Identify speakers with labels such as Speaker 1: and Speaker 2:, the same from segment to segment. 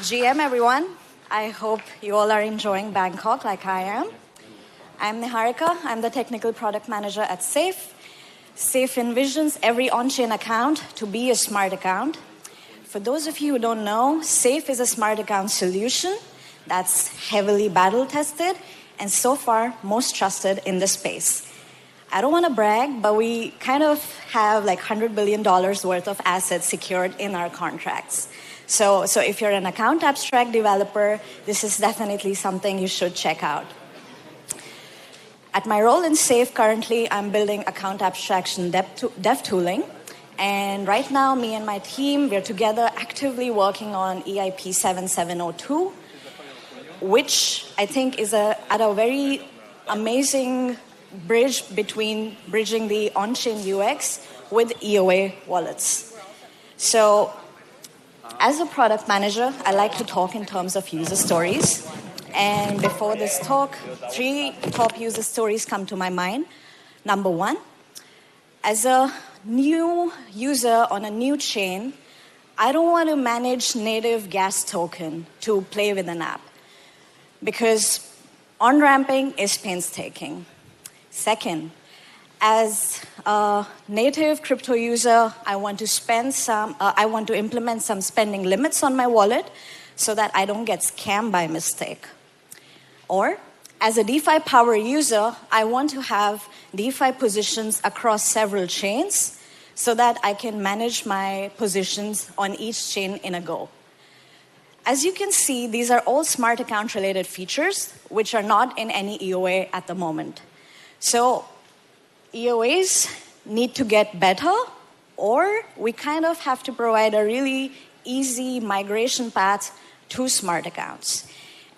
Speaker 1: GM, everyone. I hope you all are enjoying Bangkok like I am. I'm Niharika. I'm the technical product manager at Safe. Safe envisions every on-chain account to be a smart account. For those of you who don't know, Safe is a smart account solution that's heavily battle-tested and so far most trusted in the space. I don't want to brag, but we kind of have like $100 billion worth of assets secured in our contracts. So if you're an account abstract developer, this is definitely something you should check out. At my role in Safe currently, I'm building account abstraction dev tooling. And right now, me and my team, we're together actively working on EIP 7702, which I think is at a very amazing bridge between bridging the on-chain UX with EOA wallets. So as a product manager, I like to talk in terms of user stories. And before this talk, 3 top user stories come to my mind. Number 1, as a new user on a new chain, I don't want to manage native gas token to play with an app because on-ramping is painstaking. Second, as a native crypto user, I want to implement some spending limits on my wallet so that I don't get scammed by mistake. Or, as a DeFi power user, I want to have DeFi positions across several chains so that I can manage my positions on each chain in a go. As you can see, these are all smart account related features which are not in any EOA at the moment. So EOAs need to get better, or we kind of have to provide a really easy migration path to smart accounts.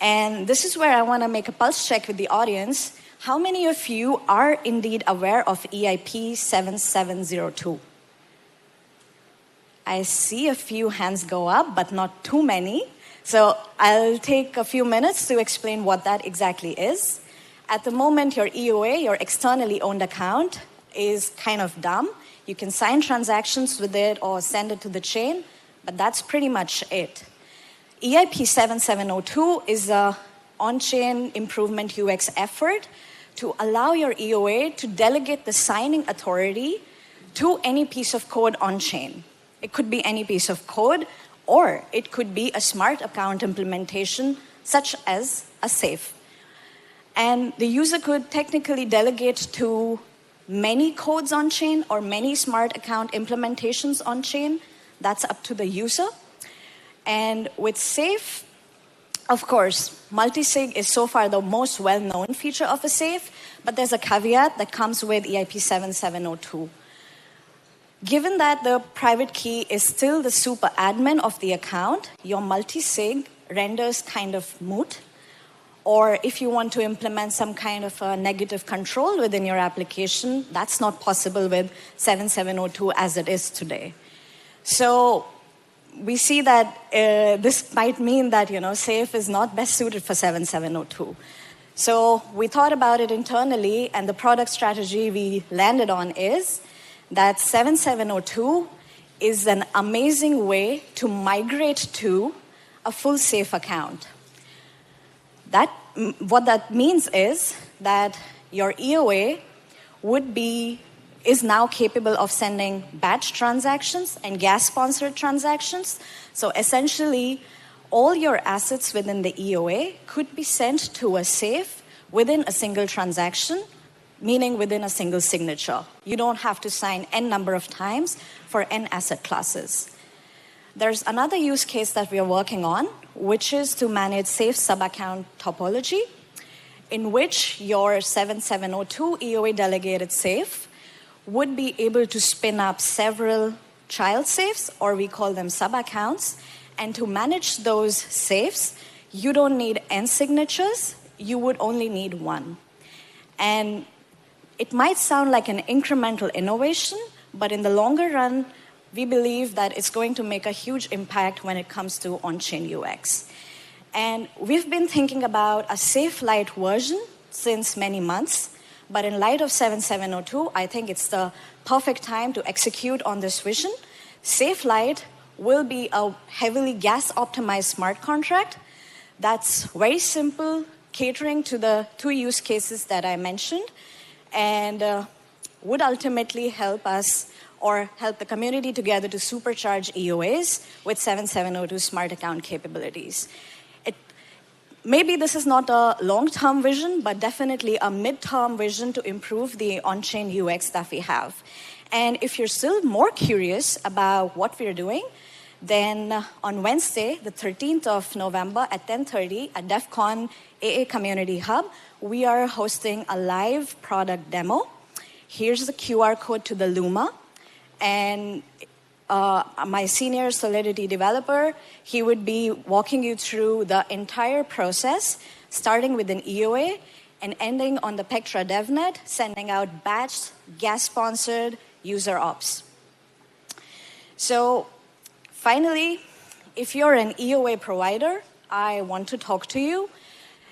Speaker 1: And this is where I want to make a pulse check with the audience. How many of you are indeed aware of EIP 7702? I see a few hands go up, but not too many. So I'll take a few minutes to explain what that exactly is. At the moment, your EOA, your externally owned account, is kind of dumb. You can sign transactions with it or send it to the chain, but that's pretty much it. EIP 7702 is an on-chain improvement UX effort to allow your EOA to delegate the signing authority to any piece of code on-chain. It could be any piece of code, or it could be a smart account implementation, such as a Safe. And the user could technically delegate to many codes on-chain or many smart account implementations on-chain. That's up to the user. And with Safe, of course, multi-sig is so far the most well-known feature of a Safe, but there's a caveat that comes with EIP 7702. Given that the private key is still the super admin of the account, your multi-sig renders kind of moot. Or if you want to implement some kind of a negative control within your application, that's not possible with 7702 as it is today. So we see that this might mean that Safe is not best suited for 7702. So we thought about it internally, and the product strategy we landed on is that 7702 is an amazing way to migrate to a full Safe account. What that means is that your EOA is now capable of sending batch transactions and gas-sponsored transactions. So essentially, all your assets within the EOA could be sent to a Safe within a single transaction, meaning within a single signature. You don't have to sign n number of times for n asset classes. There's another use case that we are working on, which is to manage Safe sub-account topology, in which your 7702 EOA delegated Safe would be able to spin up several child Safes, or we call them sub-accounts. And to manage those Safes, you don't need n signatures, you would only need 1. And it might sound like an incremental innovation, but in the longer run, we believe that it's going to make a huge impact when it comes to on-chain UX. And we've been thinking about a Safe Lite version since many months, but in light of 7702, I think it's the perfect time to execute on this vision. Safe Lite will be a heavily gas-optimized smart contract that's very simple, catering to the two use cases that I mentioned, and would ultimately help us or help the community together to supercharge EOAs with 7702 smart account capabilities. Maybe this is not a long-term vision, but definitely a mid-term vision to improve the on-chain UX that we have. And if you're still more curious about what we're doing, then on Wednesday, the 13th of November at 10:30 at DEF CON AA Community Hub, we are hosting a live product demo. Here's the QR code to the Luma. And my senior Solidity developer, he would be walking you through the entire process, starting with an EOA and ending on the Pectra DevNet, sending out batched, gas-sponsored user ops. So finally, if you're an EOA provider, I want to talk to you.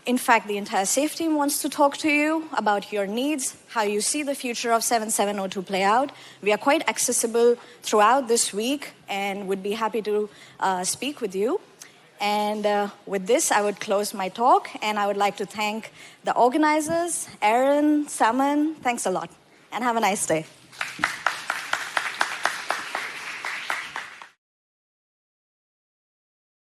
Speaker 1: In fact, the entire SAFE team wants to talk to you about your needs, how you see the future of 7702 play out. We are quite accessible throughout this week and would be happy to speak with you. And with this, I would close my talk, and I would like to thank the organizers, Aaron, Saman. Thanks a lot, and have a nice day.